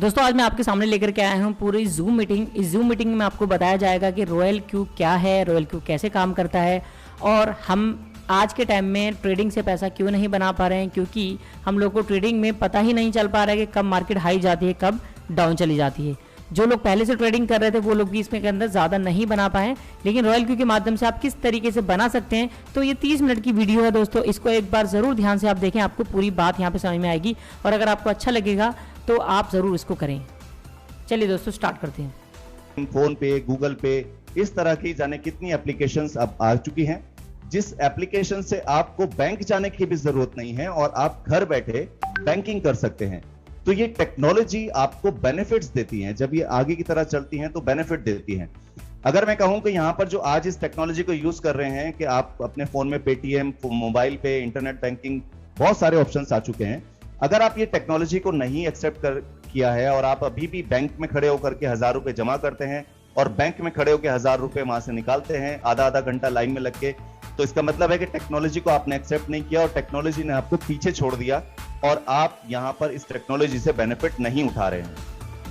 दोस्तों आज मैं आपके सामने लेकर के आया हूँ पूरी जूम मीटिंग। इस जूम मीटिंग में आपको बताया जाएगा कि रॉयल क्यू क्या है, रॉयल क्यू कैसे काम करता है और हम आज के टाइम में ट्रेडिंग से पैसा क्यों नहीं बना पा रहे हैं, क्योंकि हम लोग को ट्रेडिंग में पता ही नहीं चल पा रहा है कि कब मार्केट हाई जाती है, कब डाउन चली जाती है। जो लोग पहले से ट्रेडिंग कर रहे थे वो लोग भी इसमें के अंदर ज़्यादा नहीं बना पाए, लेकिन रॉयल क्यू के माध्यम से आप किस तरीके से बना सकते हैं। तो ये 30 मिनट की वीडियो है दोस्तों, इसको एक बार ज़रूर ध्यान से आप देखें, आपको पूरी बात यहाँ पे समझ में आएगी और अगर आपको अच्छा लगेगा तो आप ज़रूर इसको करें। चलिए दोस्तों स्टार्ट करते हैं। फोन पे, गूगल पे, इस तरह की जाने कितनी एप्लीकेशंस अब आ चुकी हैं, जिस एप्लीकेशन से आपको बैंक जाने की भी जरूरत नहीं है और आप घर बैठे बैंकिंग कर सकते हैं। तो ये टेक्नोलॉजी आपको बेनिफिट्स देती है, जब ये आगे की तरह चलती हैं तो बेनिफिट देती हैं। अगर मैं कहूं कि यहां पर जो आज इस टेक्नोलॉजी को यूज कर रहे हैं कि आप अपने फोन में पेटीएम, मोबाइल पे, इंटरनेट बैंकिंग, बहुत सारे ऑप्शंस आ चुके हैं। अगर आप ये टेक्नोलॉजी को नहीं एक्सेप्ट किया है और आप अभी भी बैंक में खड़े होकर के 1000 रुपए जमा करते हैं और बैंक में खड़े होकर 1000 रुपए वहां से निकालते हैं आधा आधा घंटा लाइन में लग के, तो इसका मतलब है कि टेक्नोलॉजी को आपने एक्सेप्ट नहीं किया और टेक्नोलॉजी ने आपको पीछे छोड़ दिया और आप यहां पर इस टेक्नोलॉजी से बेनिफिट नहीं उठा रहे हैं।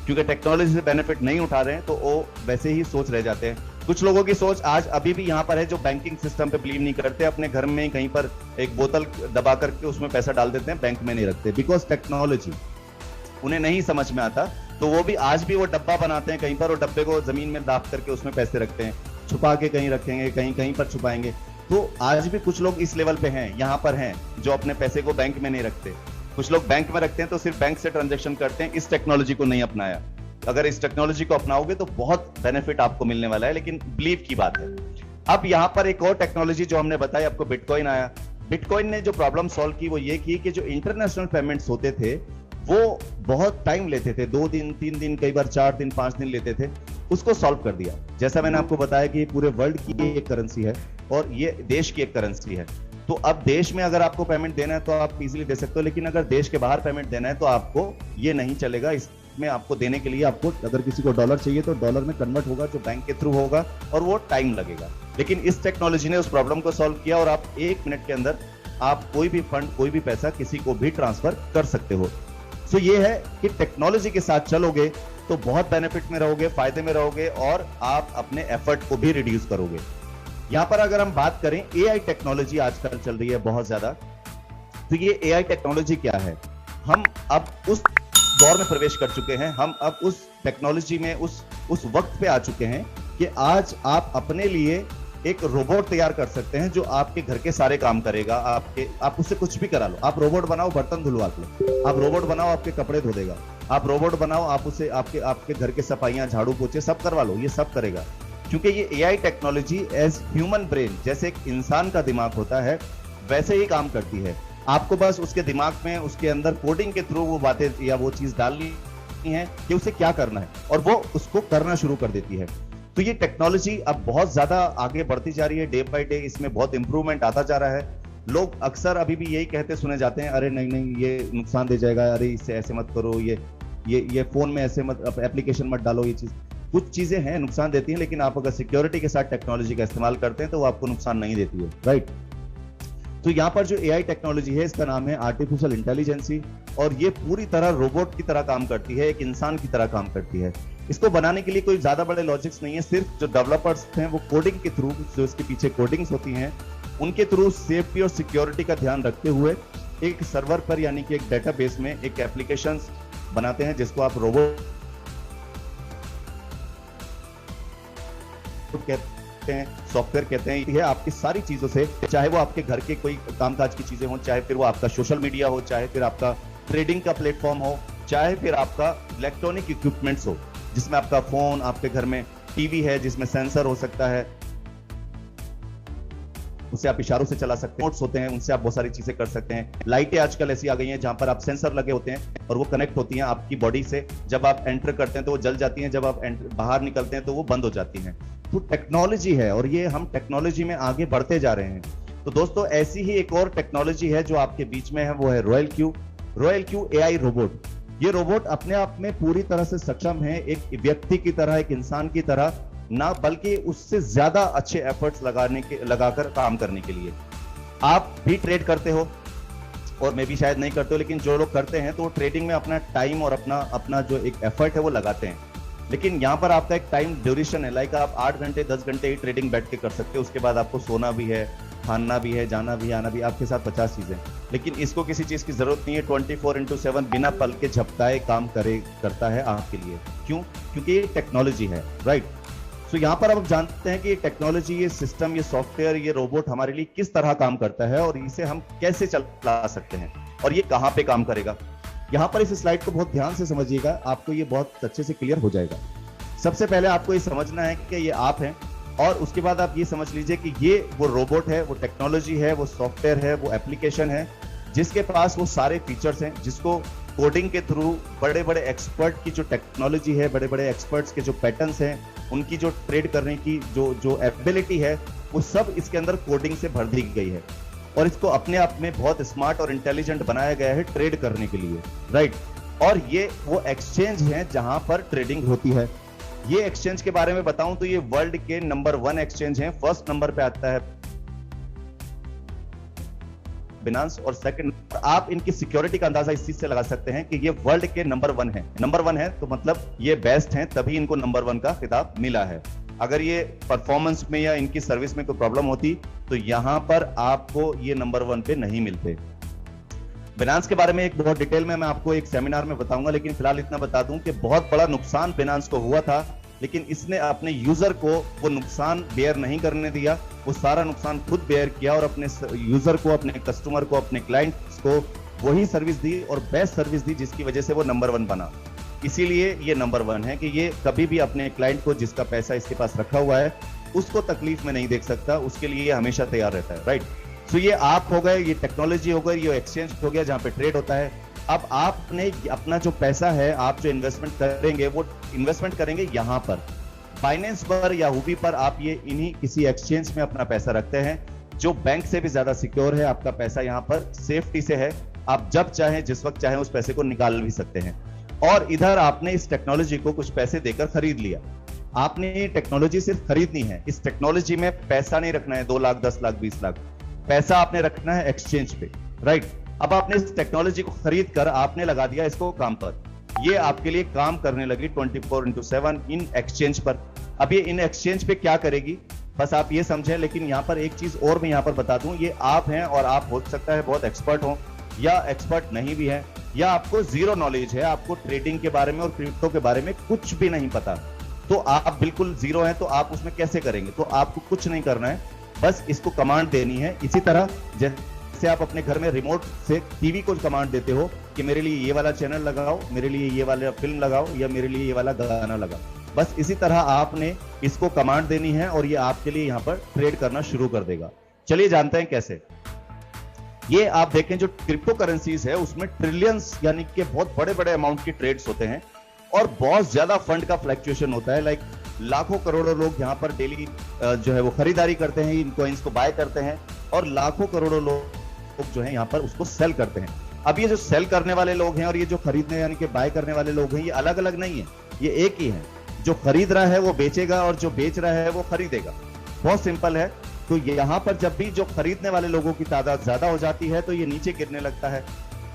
क्योंकि टेक्नोलॉजी से बेनिफिट नहीं उठा रहे हैं तो वो वैसे ही सोच रह जाते हैं। कुछ लोगों की सोच आज अभी भी यहां पर है जो बैंकिंग सिस्टम पे बिलीव नहीं करते, अपने घर में कहीं पर एक बोतल दबा करके उसमें पैसा डाल देते हैं, बैंक में नहीं रखते, बिकॉज टेक्नोलॉजी उन्हें नहीं समझ में आता। तो वो भी आज भी वो डब्बा बनाते हैं कहीं पर, और डब्बे को जमीन में दाब करके उसमें पैसे रखते हैं, छुपा के कहीं रखेंगे, कहीं कहीं पर छुपाएंगे। तो आज भी कुछ लोग इस लेवल पे हैं, यहां पर हैं, जो अपने पैसे को बैंक में नहीं रखते। कुछ लोग बैंक में रखते हैं तो सिर्फ बैंक से ट्रांजैक्शन करते हैं, इस टेक्नोलॉजी को नहीं अपनाया। अगर इस टेक्नोलॉजी को अपनाओगे तो बहुत बेनिफिट आपको मिलने वाला है, लेकिन बिलीव की बात है। अब यहां पर एक और टेक्नोलॉजी जो हमने बताई आपको, बिटकॉइन आया। बिटकॉइन ने जो प्रॉब्लम सॉल्व की वो ये की कि जो इंटरनेशनल पेमेंट्स होते थे वो बहुत टाइम लेते थे, 2 दिन 3 दिन, कई बार 4 दिन 5 दिन लेते थे, उसको सॉल्व कर दिया। जैसा मैंने आपको बताया कि पूरे वर्ल्ड की एक करेंसी है और ये देश की एक करेंसी है। तो अब देश में अगर आपको पेमेंट देना है तो आप इजीली दे सकते हो, लेकिन अगर देश के बाहर पेमेंट देना है तो आपको ये नहीं चलेगा। इसमें आपको देने के लिए आपको अगर किसी को डॉलर चाहिए तो डॉलर में कन्वर्ट होगा, जो बैंक के थ्रू होगा, और वो टाइम लगेगा। लेकिन इस टेक्नोलॉजी ने उस प्रॉब्लम को सॉल्व किया और आप 1 मिनट के अंदर आप कोई भी फंड, कोई भी पैसा किसी को भी ट्रांसफर कर सकते हो। तो ये है कि टेक्नोलॉजी के साथ चलोगे तो बहुत बेनिफिट में रहोगे, फायदे में रहोगे और आप अपने एफर्ट को भी रिड्यूस करोगे। यहां पर अगर हम बात करें, एआई टेक्नोलॉजी आजकल चल रही है बहुत ज्यादा। तो ये एआई टेक्नोलॉजी क्या है? हम अब उस दौर में प्रवेश कर चुके हैं, हम अब उस टेक्नोलॉजी में उस वक्त पे आ चुके हैं कि आज आप अपने लिए एक रोबोट तैयार कर सकते हैं जो आपके घर के सारे काम करेगा। आप उससे कुछ भी करा लो। आप रोबोट बनाओ, बर्तन धुलवा लो। आप रोबोट बनाओ, आपके कपड़े धो देगा। आप रोबोट बनाओ, आप उसे आपके घर के सफाइयां, झाड़ू पोछे सब करवा लो, ये सब करेगा। क्योंकि ये AI technology as human brain, जैसे एक इंसान का दिमाग होता है वैसे ही काम करती है। आपको बस उसके दिमाग में, उसके अंदर कोडिंग के थ्रू वो बातें या वो चीज डालनी है कि उसे क्या करना है और वो उसको करना शुरू कर देती है। तो ये टेक्नोलॉजी अब बहुत ज्यादा आगे बढ़ती जा रही है, डे बाय डे इसमें बहुत इंप्रूवमेंट आता जा रहा है। लोग अक्सर अभी भी यही कहते सुने जाते हैं, अरे नहीं नहीं ये नुकसान दे जाएगा, अरे इससे ऐसे मत करो, ये फोन में ऐसे मत, एप्लीकेशन मत डालो, ये चीज, कुछ चीजें हैं नुकसान देती हैं, लेकिन आप अगर सिक्योरिटी के साथ टेक्नोलॉजी का इस्तेमाल करते हैं तो वो आपको नुकसान नहीं देती है, राइट। तो यहाँ पर जो एआई टेक्नोलॉजी है इसका नाम है आर्टिफिशियल इंटेलिजेंसी, और ये पूरी तरह रोबोट की तरह काम करती है, एक इंसान की तरह काम करती है। इसको बनाने के लिए कोई ज्यादा बड़े लॉजिक्स नहीं है, सिर्फ जो डेवलपर्स हैं वो कोडिंग के थ्रू, जो इसके पीछे कोडिंग्स होती हैं उनके थ्रू सेफ्टी और सिक्योरिटी का ध्यान रखते हुए एक सर्वर पर, यानी कि एक डेटाबेस में एक एप्लीकेशंस बनाते हैं जिसको आप रोबोट कहते हैं, सॉफ्टवेयर कहते हैं। यह आपकी सारी चीजों से, चाहे वो आपके घर के कोई कामकाज की चीजें हो, चाहे फिर वो आपका सोशल मीडिया हो, चाहे फिर आपका ट्रेडिंग का प्लेटफॉर्म हो, चाहे फिर आपका इलेक्ट्रॉनिक इक्विपमेंट्स हो, जिसमें आपका फोन, आपके घर में टीवी है जिसमें सेंसर हो सकता है, उसे आप इशारों से चला सकते हैं, रिमोट्स होते हैं उनसे आप बहुत सारी चीजें कर सकते हैं। लाइटें आजकल ऐसी आ गई हैं जहां पर आप सेंसर लगे होते हैं और वो कनेक्ट होती हैं आपकी बॉडी से। जब आप एंटर करते हैं तो वो जल जाती हैं, जब आप बाहर निकलते हैं तो वो बंद हो जाती हैं। तो टेक्नोलॉजी है और ये हम टेक्नोलॉजी में आगे बढ़ते जा रहे हैं। तो दोस्तों ऐसी ही एक और टेक्नोलॉजी है जो आपके बीच में है, वो है royal Q. Royal Q AI robot. ये रोबोट अपने आप में पूरी तरह से सक्षम है, एक व्यक्ति की तरह, एक इंसान की तरह ना, बल्कि उससे ज्यादा अच्छे एफर्ट्स लगाकर काम करने के लिए। आप भी ट्रेड करते हो, और मैं भी शायद नहीं करते हो, लेकिन जो लोग करते हैं तो वो ट्रेडिंग में अपना टाइम और अपना अपना जो एक एफर्ट है वो लगाते हैं। लेकिन यहाँ पर आपका एक टाइम ड्यूरेशन है, लाइक आप 8 घंटे 10 घंटे ही ट्रेडिंग बैठ के कर सकते हो, उसके बाद आपको सोना भी है, खाना भी है, जाना भी है, आना भी, आपके साथ 50 चीजें। लेकिन इसको किसी चीज की जरूरत नहीं है, 24/7 बिना पल के झपकाए काम करता है आपके लिए। क्यों? क्योंकि ये टेक्नोलॉजी है, राइट। सो यहाँ पर अब जानते हैं कि ये टेक्नोलॉजी, ये सिस्टम, ये सॉफ्टवेयर, ये रोबोट हमारे लिए किस तरह काम करता है और इसे हम कैसे चला सकते हैं और ये कहाँ पे काम करेगा। यहाँ पर इस स्लाइड को बहुत ध्यान से समझिएगा, आपको ये बहुत अच्छे से क्लियर हो जाएगा। सबसे पहले आपको ये समझना है कि ये आप हैं, और उसके बाद आप ये समझ लीजिए कि ये वो रोबोट है, वो टेक्नोलॉजी है, वो सॉफ्टवेयर है, वो एप्लीकेशन है जिसके पास वो सारे फीचर्स हैं, जिसको कोडिंग के थ्रू बड़े बड़े एक्सपर्ट की जो टेक्नोलॉजी है, बड़े बड़े एक्सपर्ट्स के जो पैटर्न्स हैं, उनकी जो ट्रेड करने की जो एबिलिटी है, वो सब इसके अंदर कोडिंग से भर दी गई है और इसको अपने आप में बहुत स्मार्ट और इंटेलिजेंट बनाया गया है ट्रेड करने के लिए, राइट। और ये वो एक्सचेंज है जहां पर ट्रेडिंग होती है। ये एक्सचेंज के बारे में बताऊं तो ये वर्ल्ड के नंबर 1 एक्सचेंज हैं। फर्स्ट नंबर पे आता है बिनांस और सेकंड, आप इनकी सिक्योरिटी का अंदाजा इस चीज से लगा सकते हैं कि ये वर्ल्ड के नंबर 1 है। नंबर 1 है तो मतलब ये बेस्ट हैं, तभी इनको नंबर 1 का खिताब मिला है। अगर ये परफॉर्मेंस में या इनकी सर्विस में कोई प्रॉब्लम होती तो यहां पर आपको ये नंबर 1 पे नहीं मिलते। बिनांस के बारे में एक बहुत डिटेल में मैं आपको एक सेमिनार में बताऊंगा, लेकिन फिलहाल इतना बता दूं कि बहुत बड़ा नुकसान बिनांस को हुआ था, लेकिन इसने अपने यूजर को वो नुकसान बेयर नहीं करने दिया, वो सारा नुकसान खुद बेयर किया और अपने यूजर को, अपने कस्टमर को, अपने क्लाइंट्स को वही सर्विस दी और बेस्ट सर्विस दी, जिसकी वजह से वो नंबर 1 बना। इसीलिए ये नंबर 1 है कि ये कभी भी अपने क्लाइंट को, जिसका पैसा इसके पास रखा हुआ है, उसको तकलीफ में नहीं देख सकता, उसके लिए ये हमेशा तैयार रहता है, राइट। तो ये आप हो गए, ये टेक्नोलॉजी हो गई, ये एक्सचेंज हो गया जहां पे ट्रेड होता है। अब आपने अपना जो पैसा है, आप जो इन्वेस्टमेंट करेंगे, वो इन्वेस्टमेंट करेंगे यहां पर बाइनेंस पर या हुबी पर। आप ये इन्हीं किसी एक्सचेंज में अपना पैसा रखते हैं जो बैंक से भी ज्यादा सिक्योर है। आपका पैसा यहां पर सेफ्टी से है, आप जब चाहें, जिस वक्त चाहें उस पैसे को निकाल भी सकते हैं। और इधर आपने इस टेक्नोलॉजी को कुछ पैसे देकर खरीद लिया। आपने ये टेक्नोलॉजी सिर्फ खरीदनी है, इस टेक्नोलॉजी में पैसा नहीं रखना है 2 लाख 10 लाख 20 लाख, पैसा आपने रखना है एक्सचेंज पे, राइट। अब आपने इस टेक्नोलॉजी को खरीद कर आपने लगा दिया इसको काम पर, ये आपके लिए काम करने लगी 24/7 इन एक्सचेंज पर। अब ये इन एक्सचेंज पे क्या करेगी, बस आप ये समझें। लेकिन यहाँ पर एक चीज और मैं यहाँ पर बता दूं, ये आप हैं और आप हो सकता है बहुत एक्सपर्ट हो या एक्सपर्ट नहीं भी है, या आपको जीरो नॉलेज है, आपको ट्रेडिंग के बारे में और क्रिप्टो के बारे में कुछ भी नहीं पता, तो आप बिल्कुल जीरो हैं, तो आप उसमें कैसे करेंगे। तो आपको कुछ नहीं करना है, बस इसको कमांड देनी है। इसी तरह जैसे आप अपने घर में रिमोट से टीवी को कमांड देते हो कि मेरे लिए ये वाला चैनल लगाओ, मेरे लिए ये वाला फिल्म लगाओ, या मेरे लिए ये वाला गाना लगाओ, बस इसी तरह आपने इसको कमांड देनी है और ये आपके लिए यहाँ पर ट्रेड करना शुरू कर देगा। चलिए जानते हैं कैसे। ये आप देखें जो क्रिप्टो करेंसीज है उसमें ट्रिलियंस यानी कि बहुत बड़े बड़े अमाउंट की ट्रेड्स होते हैं और बहुत ज्यादा फंड का फ्लक्चुएशन होता है। लाइक लाखों करोड़ों लोग यहाँ पर डेली जो है वो खरीदारी करते हैं, इन कॉइन्स को बाय करते हैं, और लाखों करोड़ों लोग जो है यहाँ पर उसको सेल करते हैं। अब ये जो सेल करने वाले लोग हैं और ये जो खरीदने यानी कि बाय करने वाले लोग हैं, ये अलग अलग नहीं है, ये एक ही है। जो खरीद रहा है वो बेचेगा और जो बेच रहा है वो खरीदेगा, बहुत सिंपल है। तो यहाँ पर जब भी जो खरीदने वाले लोगों की तादाद ज्यादा हो जाती है तो ये नीचे गिरने लगता है,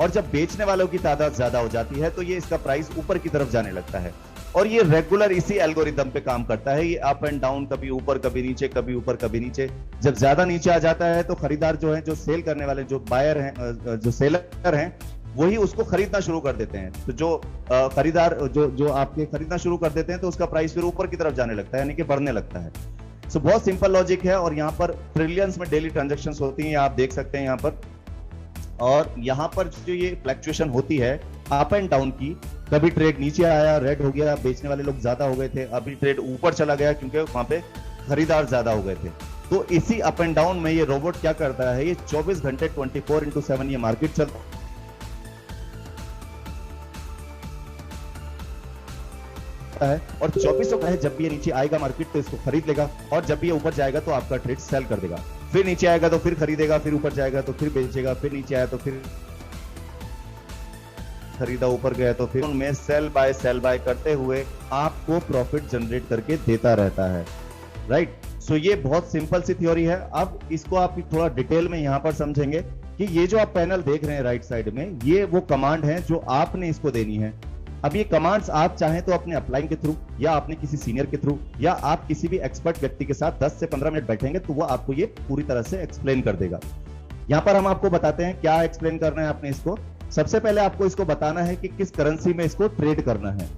और जब बेचने वालों की तादाद ज्यादा हो जाती है तो ये इसका प्राइस ऊपर की तरफ जाने लगता है। और ये रेगुलर इसी एल्गोरिदम पे काम करता है, ये अप एंड डाउन, कभी ऊपर कभी नीचे, कभी ऊपर कभी नीचे। जब ज्यादा नीचे आ जाता है तो खरीदार जो है, जो सेल करने वाले, जो बायर हैं, जो सेलर हैं, वही उसको खरीदना शुरू कर देते हैं। तो जो खरीदार जो आपके खरीदना शुरू कर देते हैं तो उसका प्राइस फिर ऊपर की तरफ जाने लगता है, यानी कि बढ़ने लगता है। सो बहुत सिंपल लॉजिक है, और यहाँ पर ट्रिलियंस में डेली ट्रांजैक्शंस होती हैं, आप देख सकते हैं यहाँ पर। और यहाँ पर जो ये फ्लक्चुएशन होती है अप एंड डाउन की, कभी ट्रेड नीचे आया, रेड हो गया, बेचने वाले लोग ज्यादा हो गए थे, अभी ट्रेड ऊपर चला गया क्योंकि वहां पे खरीदार ज्यादा हो गए थे। तो इसी अप एंड डाउन में ये रोबोट क्या करता है, ये 24 घंटे 24/7 ये मार्केट चलता है, और 24 घंटे जब भी ये नीचे आएगा मार्केट तो इसको खरीद लेगा, और जब भी ये ऊपर जाएगा तो आपका ट्रेड सेल कर देगा। फिर नीचे आएगा तो फिर खरीदेगा, फिर ऊपर जाएगा तो फिर बेचेगा, फिर नीचे आया तो फिर खरीदा, ऊपर गया तो फिर उनमें सेल बाय करते हुए आपको प्रॉफिट जनरेट करके देता रहता है, राइट। सो ये बहुत सिंपल सी थ्योरी है। अब इसको आप थोड़ा डिटेल में यहाँ पर समझेंगे कि ये जो आप पैनल देख रहे हैं राइट साइड में, ये वो कमांड है जो आपने इसको देनी है। अब ये कमांड्स आप चाहें तो अपने अपलाइन के थ्रू, या आपने किसी सीनियर के थ्रू, या आप किसी भी एक्सपर्ट व्यक्ति के साथ 10 से 15 मिनट बैठेंगे तो वो आपको ये पूरी तरह से एक्सप्लेन कर देगा। यहां पर हम आपको बताते हैं क्या एक्सप्लेन करना है आपने इसको। सबसे पहले आपको इसको बताना है कि किस करेंसी में इसको ट्रेड करना है।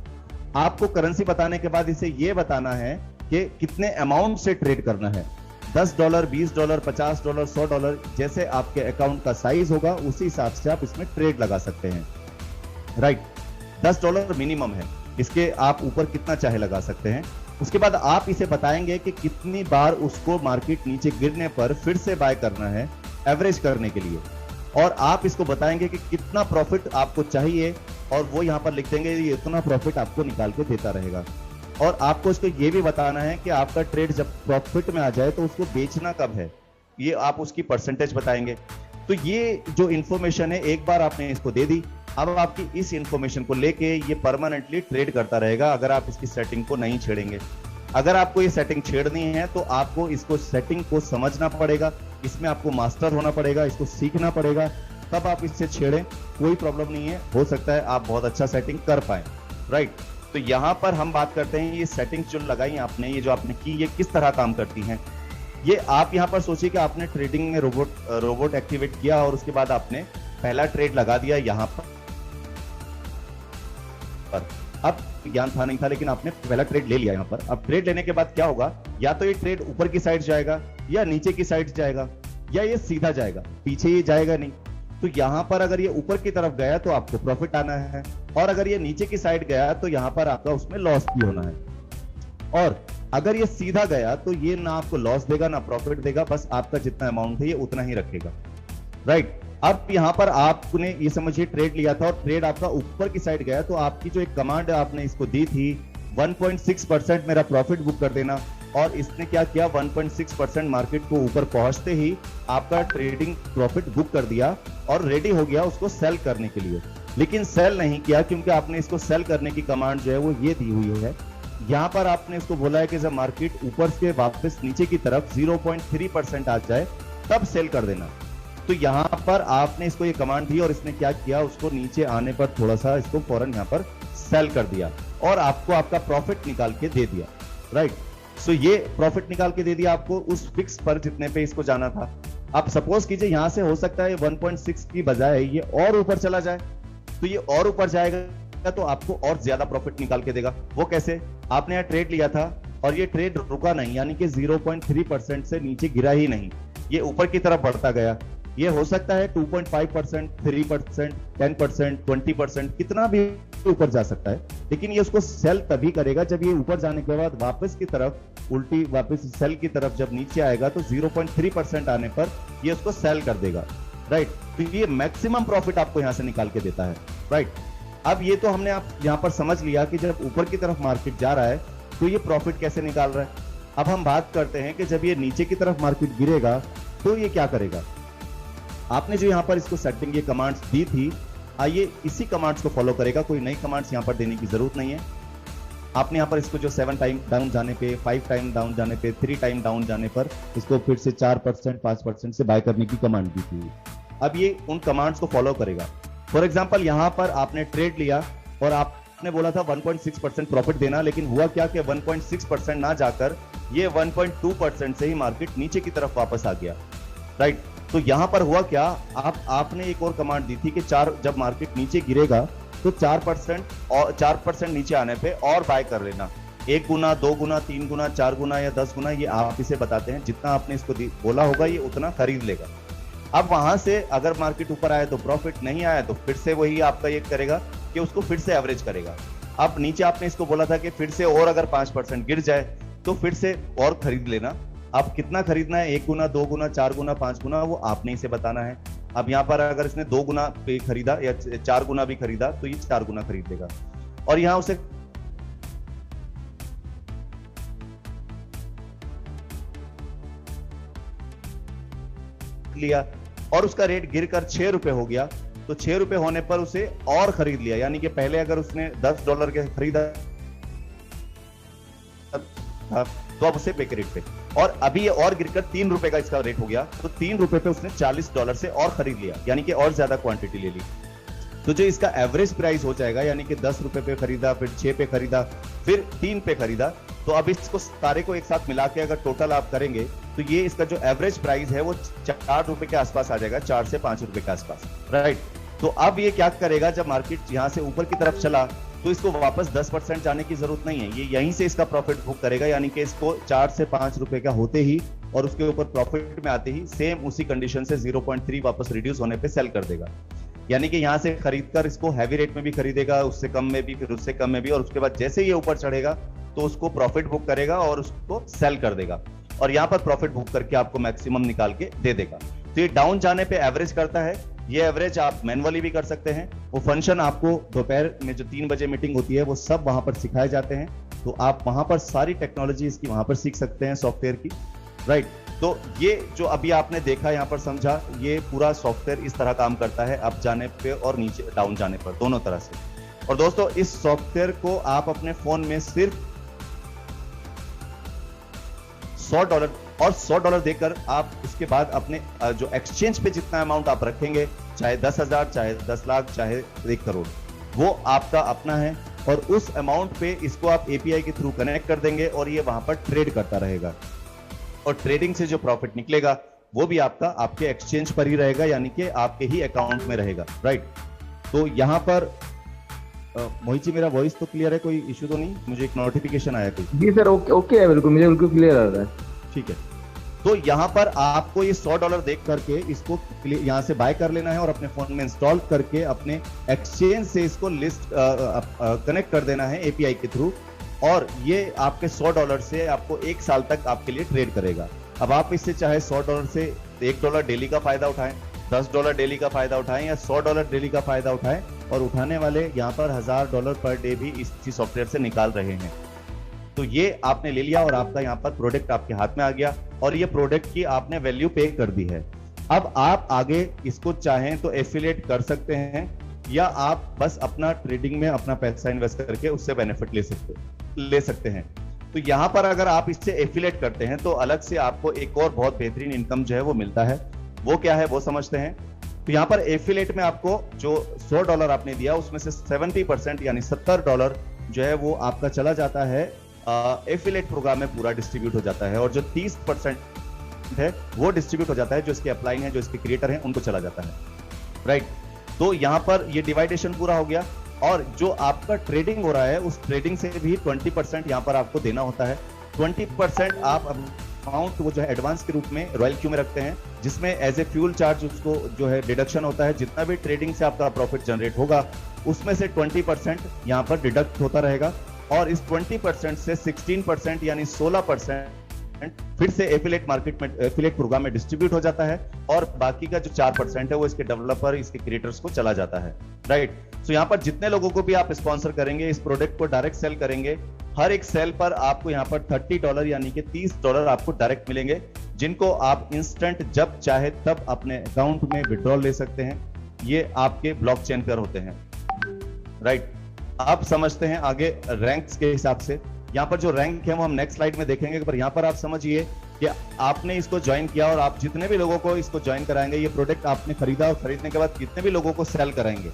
आपको करेंसी बताने के बाद इसे ये बताना है कि कितने अमाउंट से ट्रेड करना है। $10, $20, $50, $100, जैसे आपके अकाउंट का साइज होगा उसी हिसाब से आप इसमें ट्रेड लगा सकते हैं। राइट, $10 मिनिमम है, इसके आप ऊपर कितना चाहे लगा सकते हैं। उसके बाद आप इसे बताएंगे कि कितनी बार उसको मार्केट नीचे गिरने पर फिर से बाय करना है एवरेज करने के लिए, और आप इसको बताएंगे कि कितना प्रॉफिट आपको चाहिए, और वो यहां पर लिख देंगे ये इतना प्रॉफिट आपको निकाल के देता रहेगा। और आपको इसको ये भी बताना है कि आपका ट्रेड जब प्रॉफिट में आ जाए तो उसको बेचना कब है, ये आप उसकी परसेंटेज बताएंगे। तो ये जो इंफॉर्मेशन है एक बार आपने इसको दे दी, अब आपकी इस इंफॉर्मेशन को लेके ये परमानेंटली ट्रेड करता रहेगा अगर आप इसकी सेटिंग को नहीं छेड़ेंगे। अगर आपको ये सेटिंग छेड़नी है तो आपको इसको सेटिंग को समझना पड़ेगा, इसमें आपको मास्टर होना पड़ेगा, इसको सीखना पड़ेगा, तब आप इससे छेड़ें, कोई प्रॉब्लम नहीं है, हो सकता है आप बहुत अच्छा सेटिंग कर पाए। राइट, तो यहां पर हम बात करते हैं ये सेटिंग्स जो लगाई आपने, ये जो आपने की, ये किस तरह काम करती हैं। ये आप यहां पर सोचिए कि आपने ट्रेडिंग में रोबोट एक्टिवेट किया और उसके बाद आपने पहला ट्रेड लगा दिया यहां पर। अब ज्ञान था नहीं था, लेकिन आपने पहला ट्रेड ले लिया यहां पर। अब ट्रेड लेने के बाद क्या होगा, या तो ये ट्रेड ऊपर की साइड जाएगा, या नीचे की साइड जाएगा, या ये सीधा जाएगा, पीछे ये जाएगा नहीं। तो यहां पर अगर ये ऊपर की तरफ गया तो आपको प्रॉफिट आना है, और अगर ये नीचे की साइड गया तो यहां पर आपका उसमें लॉस भी होना है। और अगर ये सीधा गया तो ये ना आपको लॉस देगा ना प्रॉफिट देगा, बस आपका जितना अमाउंट है ये उतना ही रखेगा। राइट, अब यहां पर आपने ये समझिए ट्रेड लिया था और ट्रेड आपका ऊपर की साइड गया, तो आपकी जो एक कमांड आपने इसको दी थी 1.6% मेरा प्रॉफिट बुक कर देना, और इसने क्या किया 1.6% मार्केट को ऊपर पहुंचते ही आपका ट्रेडिंग प्रॉफिट बुक कर दिया और रेडी हो गया उसको सेल करने के लिए। लेकिन सेल नहीं किया, क्योंकि आपने इसको सेल करने की कमांड जो है वो ये दी हुई है। यहां पर आपने इसको बोला है कि जब मार्केट ऊपर से वापस नीचे की तरफ 0.3% आ जाए तब सेल कर देना। तो यहां पर आपने इसको ये कमांड दी और इसने क्या किया, उसको नीचे आने पर थोड़ा सा इसको फौरन यहां पर सेल कर दिया और आपको आपका प्रॉफिट निकाल के दे दिया। राइट, सो ये प्रॉफिट निकाल के दे दिया आपको उस फिक्स पर जितने पे इसको जाना था। अब सपोज कीजिए यहां से हो सकता है 1.6 की बजाय ये और ऊपर चला जाए, तो ये और ऊपर जाएगा तो आपको और ज्यादा प्रॉफिट निकाल के देगा। वो कैसे, आपने यहाँ ट्रेड लिया था और ये ट्रेड रुका नहीं, यानी कि 0.3% से नीचे गिरा ही नहीं, ये ऊपर की तरफ बढ़ता गया। ये हो सकता है 2.5%, 3%, 10%, 20%, कितना भी ऊपर जा सकता है, लेकिन ये उसको सेल तभी करेगा जब ये ऊपर जाने के बाद वापस की तरफ उल्टी वापस सेल की तरफ जब नीचे आएगा तो 0.3% आने पर ये उसको सेल कर देगा। राइट, तो ये मैक्सिमम प्रॉफिट आपको यहां से निकाल के देता है। राइट, अब ये तो हमने आप यहां पर समझ लिया कि जब ऊपर की तरफ मार्केट जा रहा है तो ये प्रॉफिट कैसे निकाल रहा है। अब हम बात करते हैं कि जब ये नीचे की तरफ मार्केट गिरेगा तो ये क्या करेगा। आपने जो यहां पर इसको सेटिंग ये कमांड्स दी थी, आइए इसी कमांड्स को फॉलो करेगा, कोई नई कमांड्स यहां पर देने की जरूरत नहीं है। आपने यहां पर इसको जो 7 टाइम डाउन जाने पे, 5 टाइम डाउन जाने पे, 3 टाइम डाउन जाने पर इसको फिर से 4%, 5% से बाय करने की कमांड दी थी। अब ये उन कमांड्स को फॉलो करेगा। फॉर एग्जांपल यहां पर आपने ट्रेड लिया और आपने बोला था 1.6% प्रॉफिट देना, लेकिन हुआ क्या कि 1.6% ना जाकर ये 1.2% से ही मार्केट नीचे की तरफ वापस आ गया। राइट, तो यहां पर हुआ क्या, आपने एक और कमांड दी थी कि जब मार्केट नीचे गिरेगा तो 4% और 4% नीचे आने पे और बाय कर लेना, 1 गुना, 2 गुना, 3 गुना, 4 गुना या 10 गुना, ये आप इसे बताते हैं। जितना आपने इसको बोला होगा ये उतना खरीद लेगा। अब वहां से अगर मार्केट ऊपर आया तो प्रॉफिट, नहीं आया तो फिर से वही आपका ये करेगा कि उसको फिर से एवरेज करेगा। अब नीचे आपने इसको बोला था कि फिर से और अगर 5% गिर जाए तो फिर से और खरीद लेना। अब कितना खरीदना है, 1 गुना, 2 गुना, 4 गुना, 5 गुना, वो आपने इसे बताना है। अब यहां पर अगर इसने 2 गुना पे खरीदा या 4 गुना भी खरीदा तो ये 4 गुना खरीद लेगा। और यहां उसे लिया और उसका रेट गिरकर 6 रुपए हो गया, तो 6 रुपए होने पर उसे और खरीद लिया, यानी कि पहले अगर उसने $10 के खरीदा तो अब उसे पे रेट पे, और अभी ये और गिरकर ₹3 का इसका रेट हो गया, तो ₹3 पे उसने $40 से और खरीद लिया, यानी कि और ज्यादा क्वांटिटी ले ली। तो जो इसका एवरेज प्राइस हो जाएगा, यानी कि ₹10 पे खरीदा, फिर 6 पे खरीदा, फिर 3 पे खरीदा, तो अब इसको सारे को एक साथ मिला के अगर टोटल आप करेंगे तो ये इसका जो एवरेज प्राइस है वो ₹4 के आसपास आ जाएगा, ₹4 से ₹5 के आसपास, राइट। तो अब ये क्या करेगा, जब मार्केट यहां से ऊपर की तरफ चला तो इसको वापस 10% जाने की जरूरत नहीं है, ये यहीं से इसका प्रॉफिट बुक करेगा, यानी कि इसको ₹4 से ₹5 का होते ही और उसके ऊपर प्रॉफिट में आते ही सेम उसी कंडीशन से 0.3 वापस रिड्यूस होने पे सेल कर देगा। यानी कि यहां से खरीदकर इसको हैवी रेट में भी खरीदेगा, उससे कम में भी, फिर उससे कम में भी, और उसके बाद जैसे ये ऊपर चढ़ेगा तो उसको प्रॉफिट बुक करेगा और उसको सेल कर देगा, और यहां पर प्रॉफिट बुक करके आपको मैक्सिमम निकाल के दे देगा। तो ये डाउन जाने पे एवरेज करता है, ये एवरेज आप मैनुअली भी कर सकते हैं। वो फंक्शन आपको दोपहर में जो 3 बजे मीटिंग होती है वो सब वहां पर सिखाए जाते हैं, तो आप वहां पर सारी टेक्नोलॉजी इसकी वहां पर सीख सकते हैं सॉफ्टवेयर की, राइट। तो ये जो अभी आपने देखा, यहाँ पर समझा, ये पूरा सॉफ्टवेयर इस तरह काम करता है, अप जाने पे और नीचे डाउन जाने पर, दोनों तरह से। और दोस्तों इस सॉफ्टवेयर को आप अपने फोन में सिर्फ $100 और $100 देकर आप इसके बाद अपने जो एक्सचेंज पे जितना अमाउंट आप रखेंगे, चाहे 10,000, चाहे 10 लाख, चाहे 1 करोड़, वो आपका अपना है, और उस अमाउंट पे इसको आप एपीआई के थ्रू कनेक्ट कर देंगे और ये वहां पर ट्रेड करता रहेगा, और ट्रेडिंग से जो प्रॉफिट निकलेगा वो भी आपका आपके एक्सचेंज पर ही रहेगा, यानी कि आपके ही अकाउंट में रहेगा, राइट। तो यहां पर मोहित जी मेरा वॉइस तो क्लियर है, कोई इश्यू तो नहीं? मुझे एक नोटिफिकेशन आया कोई। जी सर, ओके है, बिल्कुल मुझे बिल्कुल क्लियर आ रहा है। ठीक है, तो यहां पर आपको ये $100 देख करके इसको यहां से बाय कर लेना है और अपने फोन में इंस्टॉल करके अपने एक्सचेंज से इसको लिस्ट कनेक्ट कर देना है एपीआई के थ्रू, और ये आपके $100 से आपको 1 साल तक आपके लिए ट्रेड करेगा। अब आप इससे चाहे $100 से $1 डेली का फायदा उठाएं, $10 डेली का फायदा उठाएं, या $100 डेली का फायदा उठाएं, और उठाने वाले यहाँ पर $1000 पर डे भी इसी सॉफ्टवेयर से निकाल रहे हैं। तो ये आपने ले लिया और आपका यहाँ पर प्रोडक्ट आपके हाथ में आ गया, और ये प्रोडक्ट की आपने वैल्यू पे कर दी है। अब आप आगे इसको चाहें तो एफिलिएट कर सकते हैं, या आप बस अपना ट्रेडिंग में अपना पैसा इन्वेस्ट करके उससे बेनिफिट ले सकते हैं। तो यहाँ पर अगर आप इससे एफिलिएट करते हैं तो अलग से आपको एक और बहुत बेहतरीन इनकम जो है वो मिलता है। वो क्या है वो समझते हैं। तो यहाँ पर एफिलिएट में आपको जो $100 आपने दिया उसमें से 70% यानी $70 जो है वो आपका चला जाता है एफिलिएट प्रोग्राम में पूरा डिस्ट्रीब्यूट हो जाता है, और जो 30% है वो डिस्ट्रीब्यूट हो जाता है जो इसके अपलाइन है, जो इसके क्रिएटर हैं उनको चला जाता है, राइट। तो यहाँ पर ये डिवाइडेशन पूरा हो गया, और जो आपका ट्रेडिंग हो रहा है उस ट्रेडिंग से भी 20% यहाँ पर आपको देना होता है। 20% आप अमाउंट वो जो है एडवांस के रूप में रॉयल क्यू में रखते हैं, जिसमें एज ए फ्यूल चार्ज उसको जो है डिडक्शन होता है। जितना भी ट्रेडिंग से आपका प्रॉफिट जनरेट होगा उसमें से 20% यहाँ पर डिडक्ट होता रहेगा, और इस 20% से 16% यानी 16% फिर से एफिलिएट मार्केट में एफिलिएट प्रोग्राम में डिस्ट्रीब्यूट हो जाता है, और बाकी का जो 4% है वो इसके डेवलपर, इसके क्रिएटर्स को चला जाता है, राइट। सो यहाँ पर जितने लोगों को भी आप स्पॉन्सर करेंगे, इस प्रोडक्ट को डायरेक्ट सेल करेंगे, हर एक सेल पर आपको यहाँ पर $30 यानी कि $30 आपको डायरेक्ट मिलेंगे, जिनको आप इंस्टेंट जब चाहे तब अपने अकाउंट में विड्रॉल ले सकते हैं। ये आपके ब्लॉकचेन पर होते हैं, राइट। आप समझते हैं आगे रैंक्स के हिसाब से। यहाँ पर जो रैंक है वो हम नेक्स्ट स्लाइड में देखेंगे, पर यहाँ पर आप समझिए कि आपने इसको ज्वाइन किया और आप जितने भी लोगों को इसको ज्वाइन कराएंगे, ये प्रोडक्ट आपने खरीदा और खरीदने के बाद जितने भी लोगों को सेल कराएंगे,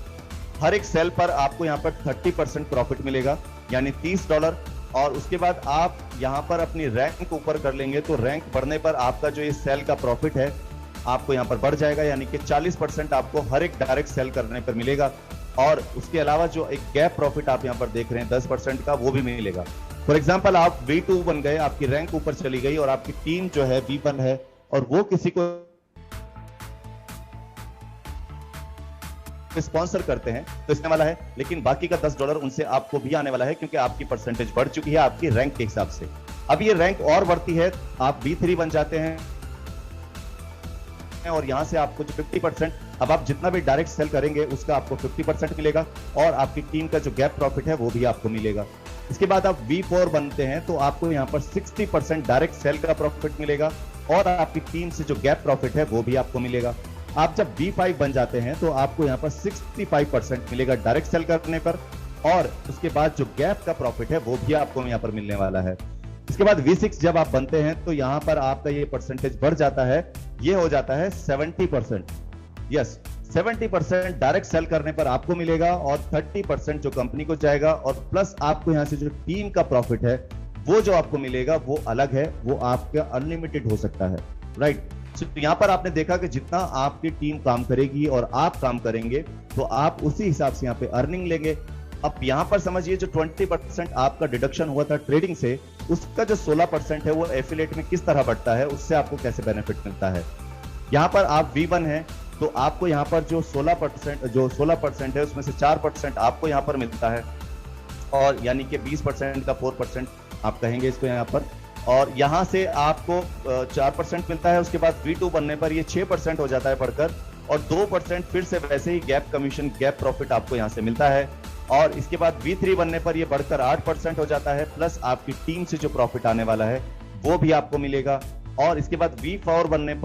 हर एक सेल पर आपको यहाँ पर 30% प्रॉफिट मिलेगा यानी $30, और उसके बाद आप यहाँ पर अपनी रैंक ऊपर कर लेंगे तो रैंक बढ़ने पर आपका जो ये सेल का प्रॉफिट है आपको यहाँ पर बढ़ जाएगा, यानी कि 40% आपको हर एक डायरेक्ट सेल करने पर मिलेगा, और उसके अलावा जो एक गैप प्रॉफिट आप यहाँ पर देख रहे हैं 10% का, वो भी मिलेगा। फॉर एग्जाम्पल आप V2 बन गए, आपकी रैंक ऊपर चली गई और आपकी टीम जो है V1 है, और वो किसी को स्पॉन्सर करते हैं तो इसने वाला है, लेकिन बाकी का $10 उनसे आपको भी आने वाला है, क्योंकि आपकी परसेंटेज बढ़ चुकी है आपकी रैंक के हिसाब से। अब ये रैंक और बढ़ती है, आप V3 बन जाते हैं, और यहां से आपको जो 50%, अब आप जितना भी डायरेक्ट सेल करेंगे उसका आपको 50% मिलेगा, और आपकी टीम का जो गैप प्रॉफिट है वो भी आपको मिलेगा। इसके बाद आप V4 बनते हैं तो आपको यहाँ पर 60% डायरेक्ट सेल का प्रॉफिट मिलेगा, और आपकी टीम से जो गैप प्रॉफिट है वो भी आपको मिलेगा। आप जब V5 बन जाते हैं तो आपको यहाँ पर 65% मिलेगा डायरेक्ट सेल करने पर, और उसके बाद जो गैप का प्रॉफिट है वो भी आपको यहाँ पर मिलने वाला है। इसके बाद V6 जब आप बनते हैं तो यहां पर आपका ये परसेंटेज बढ़ जाता है, ये हो जाता है 70%। यस, 70% डायरेक्ट सेल करने पर आपको मिलेगा और 30% जो कंपनी को जाएगा, और प्लस आपको यहां से जो टीम का प्रॉफिट है वो जो आपको मिलेगा वो अलग है, वो आपका अनलिमिटेड हो सकता है, राइट। तो यहां पर आपने देखा कि जितना आपकी टीम काम करेगी और आप काम करेंगे तो आप उसी हिसाब से यहां पे अर्निंग लेंगे। अब यहां पर समझिए जो 20% आपका डिडक्शन हुआ था ट्रेडिंग से, उसका जो 16% है वो एफिलिएट में किस तरह बढ़ता है, उससे आपको कैसे बेनिफिट मिलता है। यहां पर आप V1 है तो आपको यहां पर जो 16% है उसमें से 4% आपको यहां पर मिलता है, और यानी कि 20% का 4% आप कहेंगे इसको यहां पर, और यहां से आपको 4% मिलता है। उसके बाद V2 बनने पर ये 6% हो जाता है बढ़कर, और 2% फिर से वैसे ही गैप कमीशन, गैप प्रॉफिट आपको यहां से मिलता है। और इसके बाद V3 बनने पर ये बढ़कर 8% हो जाता है, प्लस आपकी टीम से जो प्रॉफिट आने वाला है वो भी आपको मिलेगा। और इसके बाद V4 बनने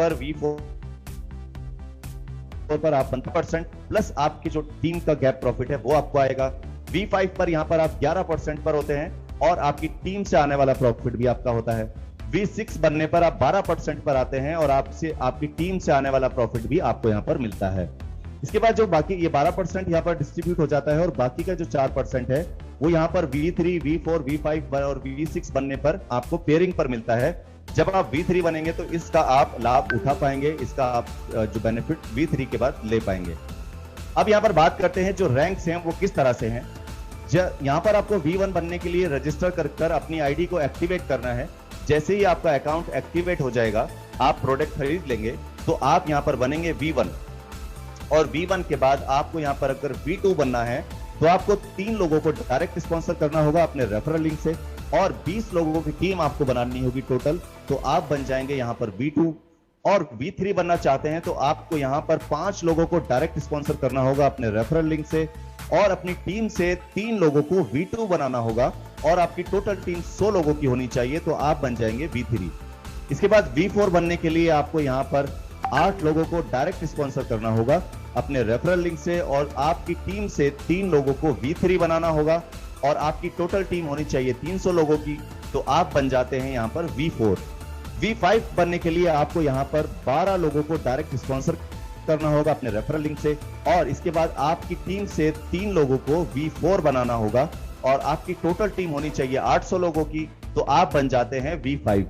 पर आप 15% प्लस आपकी जो टीम का गैप प्रॉफिट है वो आपको आएगा। V5 पर यहां पर आप 11% पर होते हैं और आपकी टीम से आने वाला प्रॉफिट भी आपका होता है। V6 बनने पर आप 12% पर आते हैं और आपकी टीम से आने वाला प्रॉफिट भी आपको यहां पर मिलता है। इसके बाद जो बाकी ये 12% यहां पर डिस्ट्रीब्यूट हो जाता है, और बाकी का जो 4% है वो यहां पर V3, V4, V5 और V6 बनने पर आपको पेयरिंग पर मिलता है। जब आप V3 बनेंगे तो इसका आप लाभ उठा पाएंगे, इसका आप जो बेनिफिट V3 के बाद ले पाएंगे। अब यहां पर बात करते हैं जो रैंक्स हैं वो किस तरह से हैं। यहां पर आपको V1 बनने के लिए रजिस्टर कर अपनी आईडी को एक्टिवेट करना है। जैसे ही आपका अकाउंट एक्टिवेट हो जाएगा, आप प्रोडक्ट खरीद लेंगे तो आप यहां पर बनेंगे V1, और V1 के बाद आपको यहां पर अगर V2 बनना है तो आपको 3 लोगों को डायरेक्ट स्पॉन्सर करना होगा अपने रेफरल लिंक से, और 20 लोगों की टीम आपको बनानी होगी टोटल, तो आप बन जाएंगे यहां पर V2। और V3 बनना चाहते हैं तो आपको यहां पर 5 लोगों को डायरेक्ट स्पॉन्सर करना होगा अपने रेफरल लिंक से, और अपनी टीम से 3 लोगों को V2 बनाना होगा, और आपकी टोटल टीम 100 लोगों की होनी चाहिए, तो आप बन जाएंगे V3। इसके बाद V4 बनने के लिए आपको यहां पर 8 लोगों को डायरेक्ट स्पॉन्सर करना होगा अपने रेफरल लिंक से, और आपकी टीम से 3 लोगों को V3 बनाना होगा, और आपकी टोटल टीम होनी चाहिए 300 लोगों की, तो आप बन जाते हैं यहां पर V4। V5 बनने के लिए आपको यहां पर 12 लोगों को डायरेक्ट स्पॉन्सर करना होगा अपने रेफरल लिंक से, और इसके बाद आपकी टीम से 3 लोगों को V4 बनाना होगा, और आपकी टोटल टीम होनी चाहिए 800 लोगों की, तो आप बन जाते हैं V5।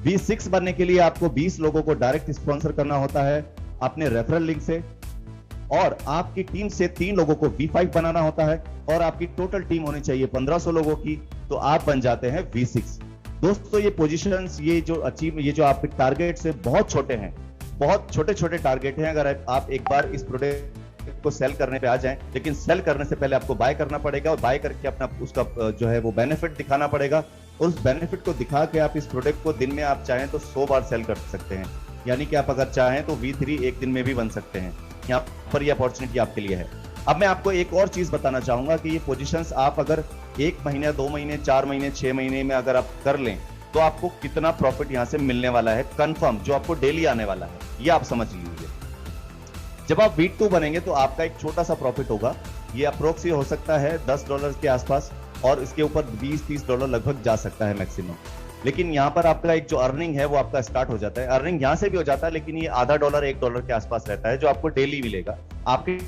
V6 बनने के लिए आपको 20 लोगों को डायरेक्ट स्पॉन्सर करना होता है अपने रेफरल लिंक से, और आपकी टीम से 3 लोगों को V5 बनाना होता है, और आपकी टोटल टीम होनी चाहिए 1500 लोगों की, तो आप बन जाते हैं V6। दोस्तों ये पोजीशंस, ये जो आपके टारगेट्स हैं बहुत छोटे हैं, बहुत छोटे छोटे टारगेट हैं। अगर आप एक बार इस प्रोडक्ट को सेल करने पे आ जाएं, लेकिन सेल करने से पहले आपको बाय करना पड़ेगा, और बाय करके अपना उसका जो है वो बेनिफिट दिखाना पड़ेगा, और उस बेनिफिट को दिखा के आप इस प्रोडक्ट को दिन में आप चाहें तो 100 बार सेल कर सकते हैं। यानी कि आप अगर चाहें तो V3 एक दिन में भी बन सकते हैं। यहाँ पर ये अपॉर्चुनिटी आपके लिए है। अब मैं आपको एक और चीज बताना चाहूंगा कि ये पोजीशंस आप अगर 1 महीने, 2 महीने, 4 महीने, 6 महीने में अगर आप कर लें तो आपको कितना प्रॉफिट यहाँ से मिलने वाला है कंफर्म, जो आपको डेली आने वाला है, ये आप समझ लीजिए। जब आप V2 बनेंगे तो आपका एक छोटा सा प्रॉफिट होगा, ये अप्रोक्स हो सकता है $10 के आसपास, और इसके ऊपर $20-30 लगभग जा सकता है मैक्सिमम। लेकिन यहाँ पर आपका एक जो अर्निंग है वो आपका स्टार्ट हो जाता है। अर्निंग यहाँ से भी हो जाता है, लेकिन ये आधा $1 $1 के आसपास रहता है, जो आपको डेली मिलेगा। आपके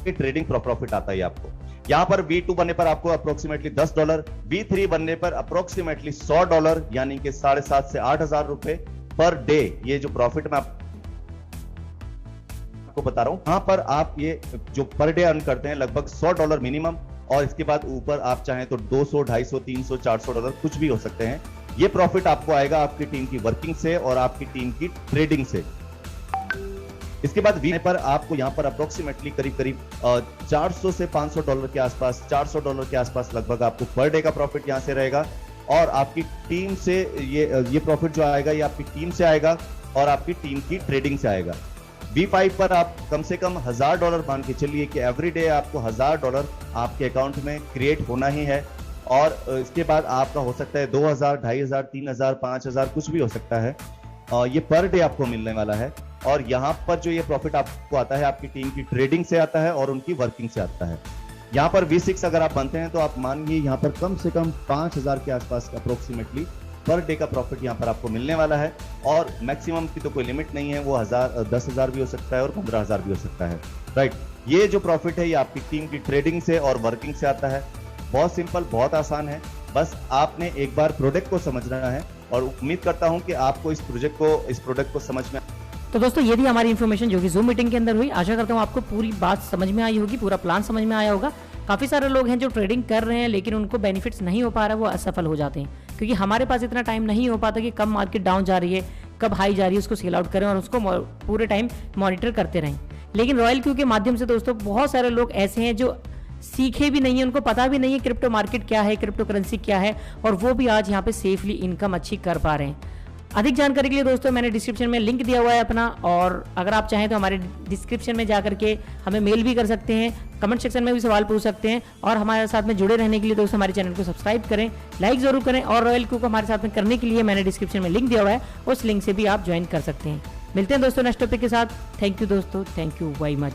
ट्रेडिंग प्रॉफिट आता है आपको। यहाँ पर V2 बनने पर आपको अप्रोक्सीमेटली $10, V3 बनने पर अप्रोक्सीमेटली $100, यानी कि 7,500 से 8,000 रुपए पर डे, ये जो प्रॉफिट मैं आपको बता रहा हूं। यहां पर आप ये जो पर डे अर्न करते हैं लगभग $100 मिनिमम, और इसके बाद ऊपर आप चाहें तो $200, $250, $300, $400 कुछ भी हो सकते हैं। ये प्रॉफिट आपको आएगा आपकी टीम की वर्किंग से और आपकी टीम की ट्रेडिंग से। इसके बाद V पर आपको यहाँ पर अप्रोक्सीमेटली करीब 400 से $500 के आसपास, $400 के आसपास लगभग आपको पर डे का प्रॉफिट यहाँ से रहेगा, और आपकी टीम से ये प्रॉफिट जो आएगा ये आपकी टीम से आएगा और आपकी टीम की ट्रेडिंग से आएगा। V5 पर आप कम से कम $1000 मान के चलिए कि एवरी डे आपको $1000 आपके अकाउंट में क्रिएट होना ही है, और इसके बाद आपका हो सकता है 2000, 2500, 3000, 5000 कुछ भी हो सकता है। ये पर डे आपको मिलने वाला है, और यहाँ पर जो ये प्रॉफिट आपको आता है आपकी टीम की ट्रेडिंग से आता है और उनकी वर्किंग से आता है। यहाँ पर V6 अगर आप बनते हैं तो आप मानिए यहाँ पर कम से कम 5,000 के आसपास अप्रोक्सीमेटली पर डे का प्रॉफिट यहाँ पर आपको मिलने वाला है। और मैक्सिमम की तो कोई लिमिट नहीं है, वो 10,000 भी हो सकता है और 15,000 भी हो सकता है, राइट। ये जो प्रॉफिट है ये आपकी टीम की ट्रेडिंग से और वर्किंग से आता है। बहुत सिंपल, बहुत आसान है, बस आपने एक बार प्रोडक्ट को समझना है और उम्मीद करता हूं कि आपको इस प्रोडक्ट को समझ में। तो दोस्तों ये थी हमारी इन्फॉर्मेशन जो कि जूम मीटिंग के अंदर हुई। आशा करता हूँ आपको पूरी बात समझ में आई होगी, पूरा प्लान समझ में आया होगा। काफ़ी सारे लोग हैं जो ट्रेडिंग कर रहे हैं लेकिन उनको बेनिफिट्स नहीं हो पा रहा है, वो असफल हो जाते हैं क्योंकि हमारे पास इतना टाइम नहीं हो पाता कि कब मार्केट डाउन जा रही है, कब हाई जा रही है, उसको सेल आउट करें और उसको पूरे टाइम मॉनिटर करते रहें। लेकिन रॉयल क्यू के माध्यम से दोस्तों बहुत सारे लोग ऐसे हैं जो सीखे भी नहीं है, उनको पता भी नहीं है क्रिप्टो मार्केट क्या है, क्रिप्टो करेंसी क्या है, और वो भी आज यहाँ पे सेफली इनकम अच्छी कर पा रहे हैं। अधिक जानकारी के लिए दोस्तों मैंने डिस्क्रिप्शन में लिंक दिया हुआ है अपना, और अगर आप चाहें तो हमारे डिस्क्रिप्शन में जाकर के हमें मेल भी कर सकते हैं, कमेंट सेक्शन में भी सवाल पूछ सकते हैं, और हमारे साथ में जुड़े रहने के लिए दोस्तों हमारे चैनल को सब्सक्राइब करें, लाइक जरूर करें, और रॉयल क्यू को हमारे साथ में करने के लिए मैंने डिस्क्रिप्शन में लिंक दिया हुआ है, उस लिंक से भी आप ज्वाइन कर सकते हैं। मिलते हैं दोस्तों नेक्स्ट टॉपिक के साथ। थैंक यू दोस्तों, थैंक यू वेरी मच।